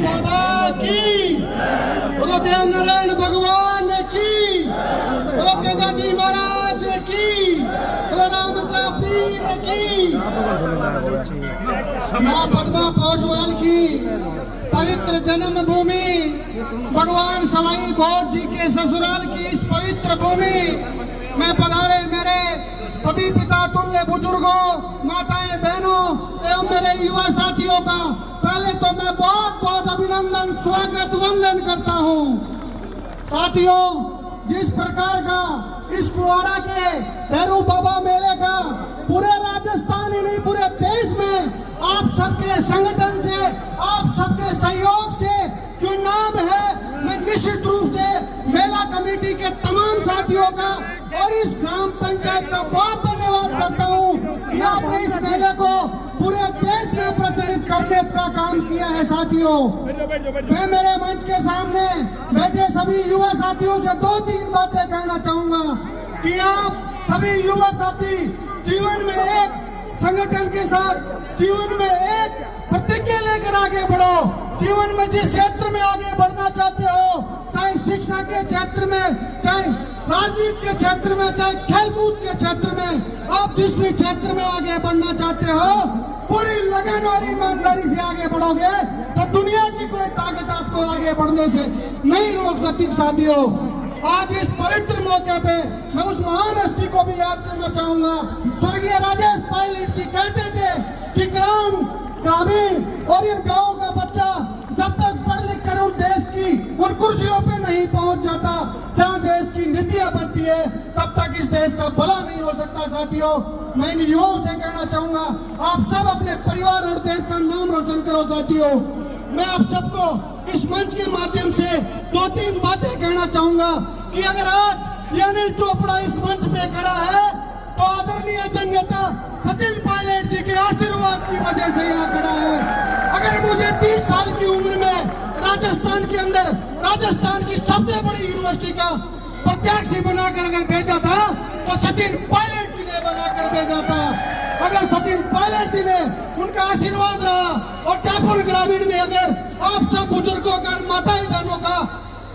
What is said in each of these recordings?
माता की, बोलो देव नारायण भगवान की, बोलो तेजाजी महाराज की, बोलो राम पीर की, मां पद्मा पोषवाल की पवित्र जन्मभूमि भगवान सवाई भोज जी के ससुराल की इस पवित्र भूमि में पधारे मेरे सभी पिता तुल्य बुजुर्गों, माताएं, बहनों एवं मेरे युवा साथियों का पहले तो मैं बहुत बहुत अभिनंदन, स्वागत, वंदन करता हूं। साथियों, जिस प्रकार का इस कुआड़ा के भैरू बाबा मेले का पूरे राजस्थान ही नहीं पूरे देश में आप सबके संगठन से, आप सबके सहयोग से जो नाम है, मैं निश्चित रूप से मेला कमेटी के तमाम साथियों का और इस ग्राम पंचायत का बहुत धन्यवाद करता हूँ कि आपने इस मेले को पूरे देश में प्रचलित करने का काम किया है। साथियों, मैं मेरे मंच के सामने बैठे सभी युवा साथियों से 2-3 बातें कहना चाहूंगा कि आप सभी युवा साथी जीवन में एक संगठन के साथ, जीवन में एक प्रतिज्ञा लेकर आगे बढ़ो। जीवन में जिस क्षेत्र में आगे बढ़ना चाहते हो, चाहे शिक्षा के क्षेत्र में, चाहे राजनीति के क्षेत्र में, चाहे खेलकूद के क्षेत्र में, आप जिस भी क्षेत्र में आगे बढ़ना चाहते हो, पूरी लगन और ईमानदारी से आगे बढ़ोगे तो दुनिया की कोई ताकत आपको आगे बढ़ने से नहीं रोक सकती। साथियों, आज इस पवित्र मौके पे मैं उस महान हस्ती को भी याद करना चाहूंगा। स्वर्गीय राजेश पायलट जी कहते थे कि ग्रामीण और इन गाँव का बच्चा जब तक पढ़ लिख कर उन देश की उन कुर्सियों पे नहीं पहुंच जाता जहाँ देश की नीतियां बनती है, तब तक इस देश का भला नहीं हो सकता। साथियों, मैं इन युवाओं से कहना चाहूंगा, आप सब अपने परिवार और देश का नाम रोशन करो। साथियों, मैं आप सबको इस मंच के माध्यम से 2-3 बातें कहना चाहूंगा कि अगर आज अनिल चोपड़ा इस मंच पे खड़ा है तो आदरणीय जननेता सचिन पायलट जी के आशीर्वाद की वजह से यहाँ खड़ा है। अगर मुझे 30 साल की उम्र में राजस्थान के अंदर राजस्थान की सबसे बड़ी यूनिवर्सिटी का प्रत्याशी बनाकर अगर भेजा था तो सचिन पायलट जी ने बनाकर भेजा था। अगर सचिन पायलट जी ने उनका आशीर्वाद रहा और जयपुर ग्रामीण में अगर आप सब बुजुर्गों का, माताएं, बहनों का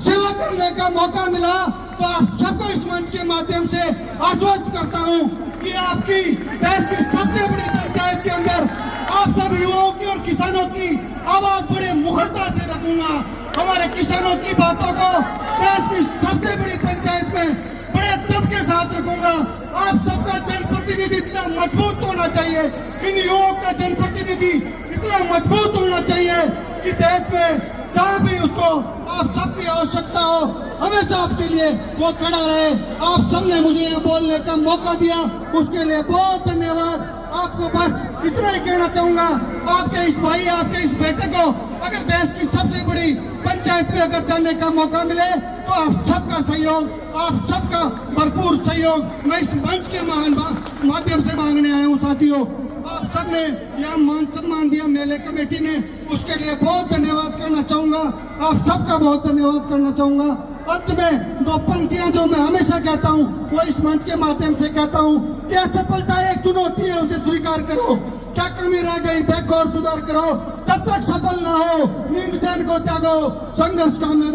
सेवा करने का मौका मिला तो आप सबको इस मंच के माध्यम से आश्वस्त करता हूं कि आपकी देश की सबसे बड़ी पंचायत के अंदर आप सब युवाओं की और किसानों की आवाज बड़े मुखरता से रखूंगा। हमारे किसानों की बातों को देश की सबसे बड़ी पंचायत में बड़े दम के साथ रखूंगा। आप सबका जनप्रतिनिधि इतना मजबूत होना चाहिए, इन युवाओं का जनप्रतिनिधि इतना मजबूत होना चाहिए कि देश में जहाँ भी उसको आप सबकी आवश्यकता हो हमेशा आपके लिए वो खड़ा रहे। आप सबने मुझे यहाँ बोलने का मौका दिया, उसके लिए बहुत धन्यवाद। आपको बस इतना ही कहना चाहूंगा, आपके इस भाई, आपके इस बेटे को अगर देश की सबसे बड़ी पंचायत में अगर जाने का मौका मिले तो आप सबका सहयोग, आप सबका भरपूर सहयोग मैं इस मंच के माध्यम से मांगने आया हूँ। साथियों, आप सबने यहाँ मान सम्मान दिया मेले कमेटी ने, उसके लिए बहुत धन्यवाद करना चाहूंगा। आप सबका बहुत धन्यवाद करना चाहूंगा। अंत में 2 पंक्तियां जो मैं हमेशा कहता हूँ वो इस मंच के माध्यम से कहता हूँ कि असफलता एक चुनौती है, उसे स्वीकार करो। क्या कमी रह गई देखो और सुधार करो। जब तक सफल ना हो नींद चैन को त्यागो, संघर्ष का मैदान